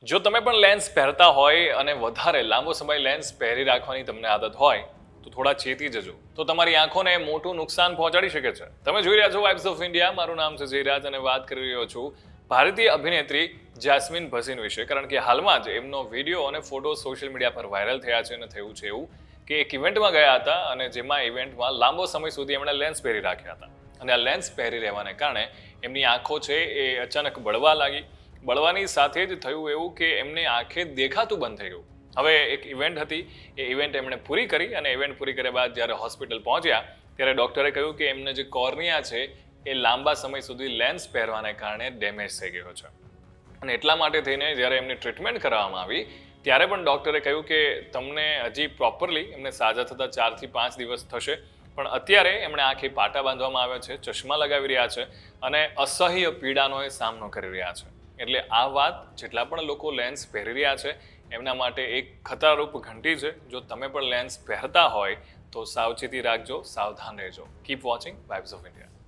જો તમે પણ લેન્સ પહેરતા હોય અને વધારે લાંબો સમય લેન્સ પહેરી રાખવાની તમને આદત હોય તો થોડા ચેતી જજો. તો તમારી આંખોને મોટું નુકસાન પહોંચાડી શકે છે. તમે જોઈ રહ્યા છો વાઇબ્સ ઓફ ઇન્ડિયા. મારું નામ છે જયરાજ અને વાત કરી રહ્યો છું ભારતીય અભિનેત્રી જાસ્મીન ભસીન વિશે. કારણ કે હાલમાં જ એમનો વિડીયો અને ફોટો સોશિયલ મીડિયા પર વાયરલ થયા છે અને થયું છે એવું કે એક ઇવેન્ટમાં ગયા હતા અને જેમાં ઇવેન્ટમાં લાંબો સમય સુધી એમણે લેન્સ પહેરી રાખ્યા હતા અને આ લેન્સ પહેરી રહેવાને કારણે એમની આંખો છે એ અચાનક બળવા લાગી. બળવાની સાથે જ થયું એવું કે એમને આંખે દેખાતું બંધ થઈ ગયું. હવે એક ઇવેન્ટ હતી, એ ઇવેન્ટ એમણે પૂરી કરી અને ઇવેન્ટ પૂરી કર્યા બાદ જ્યારે હોસ્પિટલ પહોંચ્યા ત્યારે ડૉક્ટરે કહ્યું કે એમને જે કોર્નિયા છે એ લાંબા સમય સુધી લેન્સ પહેરવાને કારણે ડેમેજ થઈ ગયો છે અને એટલા માટે થઈને જ્યારે એમની ટ્રીટમેન્ટ કરવામાં આવી ત્યારે પણ ડૉક્ટરે કહ્યું કે તમને હજી પ્રોપરલી એમને સાજા થતા 4 થી 5 દિવસ થશે, પણ અત્યારે એમણે આંખે પાટા બાંધવામાં આવ્યા છે, ચશ્મા લગાવી રહ્યા છે અને અસહ્ય પીડાનો એ સામનો કરી રહ્યા છે. એટલે આ વાત જેટલા પણ લોકો લેન્સ પહેરી રહ્યા છે એમના માટે એક ખતરારૂપ ઘંટી છે. જો તમે પણ લેન્સ પહેરતા હોય તો સાવચેતી રાખજો, સાવધાન રહેજો. Keep watching vibes of India.